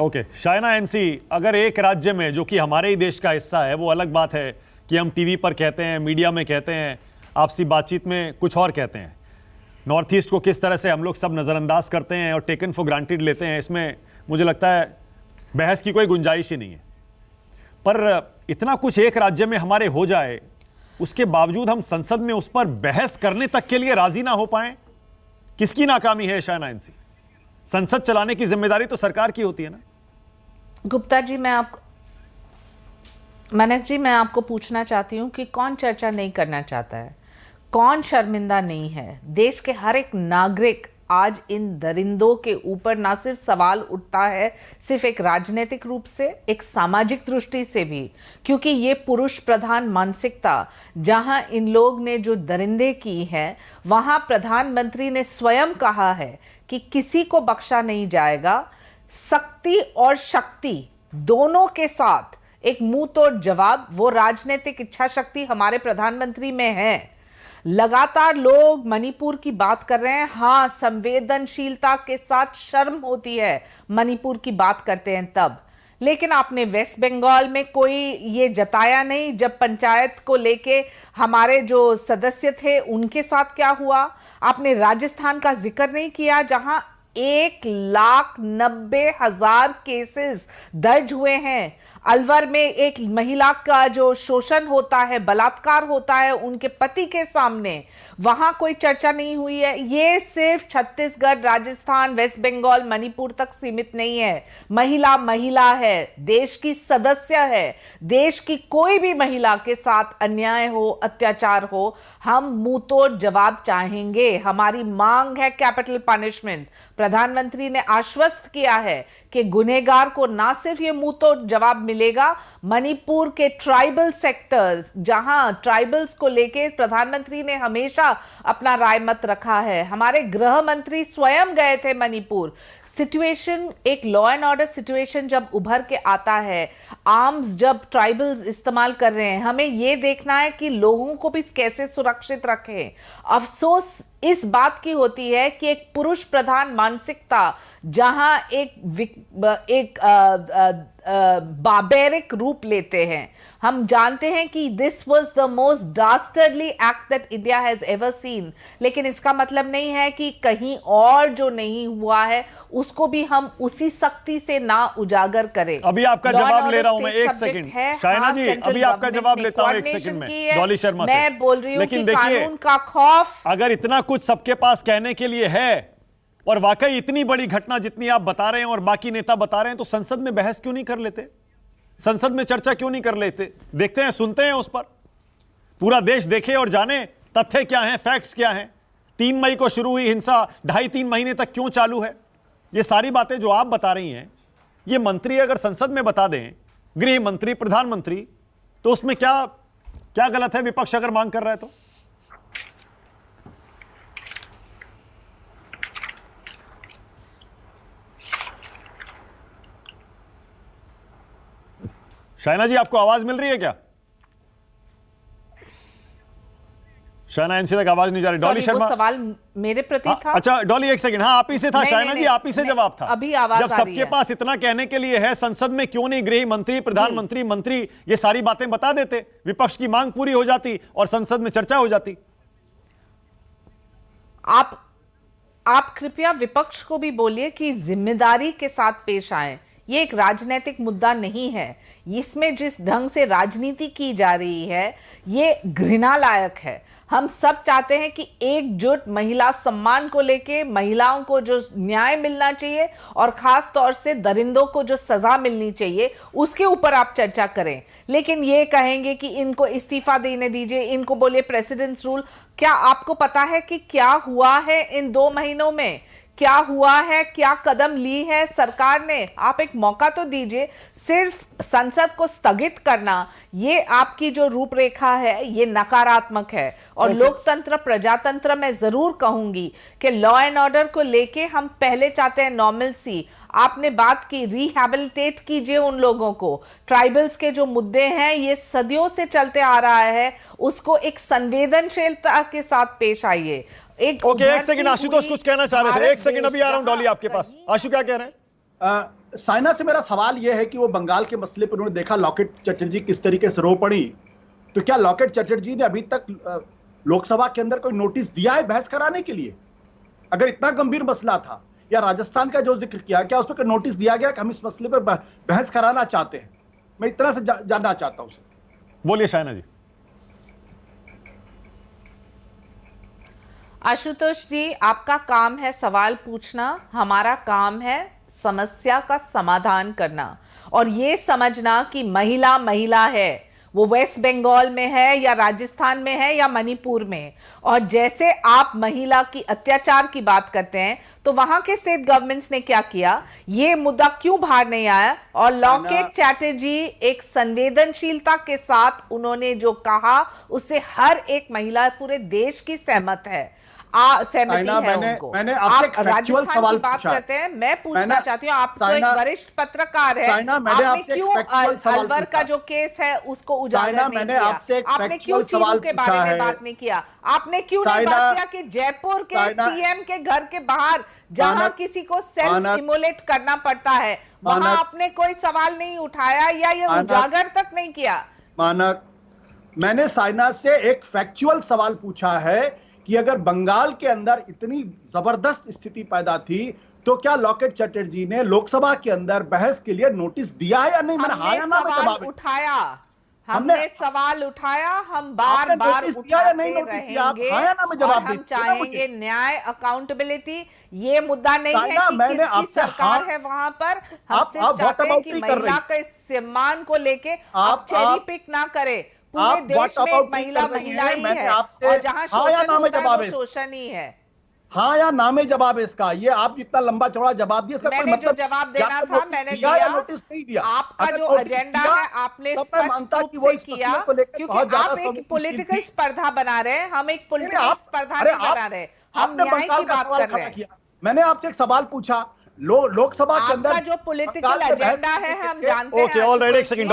Okay Shaina NC, अगर एक राज्य में जो कि हमारे ही देश का हिस्सा है, वो अलग बात है कि हम टीवी पर कहते हैं, मीडिया में कहते हैं, आपसी बातचीत में कुछ और कहते हैं। नॉर्थ ईस्ट को किस तरह से हम लोग सब नज़रअंदाज करते हैं और टेकन फॉर ग्रांटेड लेते हैं, इसमें मुझे लगता है बहस की कोई गुंजाइश ही नहीं है। पर इतना कुछ एक राज्य में हमारे हो जाए, उसके बावजूद हम संसद में उस पर बहस करने तक के लिए राजी ना हो पाए, किसकी नाकामी है शायना एनसी? संसद चलाने की जिम्मेदारी तो सरकार की होती है ना। गुप्ता जी, मनक जी, मैं आपको पूछना चाहती हूँ कि कौन चर्चा नहीं करना चाहता है, कौन शर्मिंदा नहीं है? देश के हर एक नागरिक आज इन दरिंदों के ऊपर ना सिर्फ सवाल उठता है, सिर्फ एक राजनीतिक रूप से, एक सामाजिक दृष्टि से भी, क्योंकि ये पुरुष प्रधान मानसिकता जहां इन लोग ने जो दरिंदे की है, वहां प्रधानमंत्री ने स्वयं कहा है कि किसी को बख्शा नहीं जाएगा। सख्ती और शक्ति दोनों के साथ एक मुंह तोड़ जवाब, वो राजनीतिक इच्छा शक्ति हमारे प्रधानमंत्री में है। लगातार लोग मणिपुर की बात कर रहे हैं। हाँ, संवेदनशीलता के साथ शर्म होती है मणिपुर की बात करते हैं तब, लेकिन आपने वेस्ट बंगाल में कोई ये जताया नहीं जब पंचायत को लेके हमारे जो सदस्य थे उनके साथ क्या हुआ। आपने राजस्थान का जिक्र नहीं किया जहां 1,90,000 केसेस दर्ज हुए हैं। अलवर में एक महिला का जो शोषण होता है, बलात्कार होता है उनके पति के सामने, वहां कोई चर्चा नहीं हुई है। ये सिर्फ छत्तीसगढ़, राजस्थान, वेस्ट बंगाल, मणिपुर तक सीमित नहीं है। महिला महिला है, देश की सदस्य है। देश की कोई भी महिला के साथ अन्याय हो, अत्याचार हो, हम मुंह तोड़ जवाब चाहेंगे। हमारी मांग है कैपिटल पनिशमेंट। प्रधानमंत्री ने आश्वस्त किया है कि गुनहगार को ना सिर्फ ये मुंह तोड़ जवाब मिलेगा, मणिपुर के ट्राइबल सेक्टर्स, जहां ट्राइबल्स को लेके प्रधानमंत्री ने हमेशा अपना राय मत रखा है। हमारे गृह मंत्री स्वयं गए थे मणिपुर। सिचुएशन, एक लॉ एंड ऑर्डर सिचुएशन जब उभर के आता है, आर्म्स जब ट्राइबल्स इस्तेमाल कर रहे हैं, हमें यह देखना है कि लोगों को भी कैसे सुरक्षित रखें। अफसोस इस बात की होती है कि एक पुरुष प्रधान मानसिकता जहां एक बार्बेरिक रूप लेते हैं। हम जानते हैं कि this was the most dastardly act that India has ever seen, लेकिन इसका मतलब नहीं है कि कहीं और जो नहीं हुआ है उसको भी हम उसी सख्ती से ना उजागर करें। अभी आपका जवाब ले रहा हूं मैं, एक सेकंड शायना जी, अभी आपका जवाब लेता हूं एक सेकंड में डॉली शर्मा से। मैं बोल रही हूं कि कानून का खौफ, अगर इतना कुछ सबके पास कहने के लिए है और वाकई इतनी बड़ी घटना जितनी आप बता रहे हैं और बाकी नेता बता रहे हैं, तो संसद में बहस क्यों नहीं कर लेते? संसद में चर्चा क्यों नहीं कर लेते? देखते हैं, सुनते हैं उस पर, पूरा देश देखे और जाने तथ्य क्या हैं, फैक्ट्स क्या हैं। 3 मई को शुरू हुई हिंसा 2.5-3 महीने तक क्यों चालू है? ये सारी बातें जो आप बता रही हैं, ये मंत्री अगर संसद में बता दें, गृह मंत्री, प्रधानमंत्री, तो उसमें क्या क्या गलत है? विपक्ष अगर मांग कर रहा है तो शायना जी, आपको आवाज मिल रही है क्या? शायना एनसी तक आवाज नहीं जा रही। डॉली शर्मा, सवाल मेरे प्रति था। अच्छा डॉली, एक सेकंड। हाँ, आप ही से था शायना जी, आप ही से जवाब था। अभी आवाज जब सबके पास इतना कहने के लिए है, संसद में क्यों नहीं गृह मंत्री, प्रधानमंत्री, मंत्री ये सारी बातें बता देते? विपक्ष की मांग पूरी हो जाती और संसद में चर्चा हो जाती। आप कृपया विपक्ष को भी बोलिए कि जिम्मेदारी के साथ पेश आए। ये एक राजनीतिक मुद्दा नहीं है। इसमें जिस ढंग से राजनीति की जा रही है, ये घृणा लायक है। हम सब चाहते हैं कि एकजुट महिला सम्मान को लेके महिलाओं को जो न्याय मिलना चाहिए और खास तौर से दरिंदों को जो सजा मिलनी चाहिए, उसके ऊपर आप चर्चा करें। लेकिन ये कहेंगे कि इनको इस्तीफा देने दीजिए, इनको बोलिए प्रेसिडेंट्स रूल। क्या आपको पता है कि क्या हुआ है इन 2 महीनों में? क्या हुआ है? क्या कदम ली है सरकार ने? आप एक मौका तो दीजिए। सिर्फ संसद को स्थगित करना, ये आपकी जो रूपरेखा है, ये नकारात्मक है। और लोकतंत्र, प्रजातंत्र में जरूर कहूंगी कि लॉ एंड ऑर्डर को लेके हम पहले चाहते हैं नॉर्मलसी। आपने बात की, रिहैबिलिटेट कीजिए उन लोगों को। ट्राइबल्स के जो मुद्दे हैं, ये सदियों से चलते आ रहा है, उसको एक संवेदनशीलता के साथ पेश आइए। एक सेकंड, आशुतोष कुछ कहना चाह रहे थे। एक सेकंड, अभी आ रहा हूं डॉली आपके पास। आशु क्या कह रहे हैं? साइना से मेरा सवाल यह है कि वो बंगाल के मसले पर उन्होंने देखा लॉकेट चटर्जी किस तरीके से रो पड़ी, तो क्या लॉकेट चटर्जी ने अभी तक लोकसभा के अंदर कोई नोटिस दिया है बहस कराने के लिए? अगर इतना गंभीर मसला था, या राजस्थान का जो जिक्र किया, क्या उस पर नोटिस दिया गया कि हम इस मसले पर बहस कराना चाहते हैं? मैं इतना से जानना चाहता हूं सर। बोलिए शायना जी। आशुतोष जी, आपका काम है सवाल पूछना, हमारा काम है समस्या का समाधान करना और ये समझना कि महिला महिला है, वो वेस्ट बंगाल में है या राजस्थान में है या मणिपुर में। और जैसे आप महिला की अत्याचार की बात करते हैं, तो वहां के स्टेट गवर्नमेंट्स ने क्या किया, ये मुद्दा क्यों बाहर नहीं आया? और लॉकेट चैटर्जी एक संवेदनशीलता के साथ उन्होंने जो कहा, उससे हर एक महिला पूरे देश की सहमत है, सहमति है उनको। मैंने आपसे एक फैक्चुअल सवाल बात पूछा। करते हैं, मैं पूछना चाहती हूँ, आप तो एक वरिष्ठ पत्रकार है, आपने क्यों अलवर का जो केस है उसको उजागर नहीं किया? आपने क्यों चीनू के बारे में बात नहीं किया? आपने क्यों नहीं बात किया कि जयपुर के सीएम के घर के बाहर जहां किसी को सेल्फ इमोलेट करना पड़ता है, वहां आपने कोई सवाल नहीं उठाया या ये उजागर तक नहीं किया? मानक, मैंने साइना से एक फैक्चुअल सवाल पूछा है कि अगर बंगाल के अंदर इतनी जबरदस्त स्थिति पैदा थी, तो क्या लॉकेट चटर्जी ने लोकसभा के अंदर बहस के लिए नोटिस दिया है या नहीं? मैंने हाँ या ना में जवाब उठाया, हमने सवाल उठाया, हम बार बार उठाते रहेंगे और हम चाहेंगे न्याय, अकाउंटेबिलिटी। ये मुद्दा नहीं है कि किसकी सरकार है वहां पर, हम सिर्फ चाहते हैं कि महिला के सम्मान को लेके आप चेरी पिक ना करें। पूरे देश में एक महिला महिला ही है और जहां शोषण होता है वो शोषण ही है। हाँ या ना में जवाब इसका, ये आप जितना लंबा चौड़ा जवाब दिया, इसका कोई मतलब जवाब देना था मैंने दिया, नोटिस नहीं दिया। आपका जो एजेंडा है आपने स्पष्ट रूप से किया, क्योंकि आप एक पॉलिटिकल स्पर्धा बना रहे हैं, हम एक पॉलिटिकल स्पर्धा नहीं बना रहे, हम न्याय की बात कर रहे हैं। मैंने आपसे एक सवाल पूछा, लोकसभा के अंदर जो पॉलिटिकल एजेंडा है हम जानते हैं। ओके, ऑलराइट, एक सेकंड।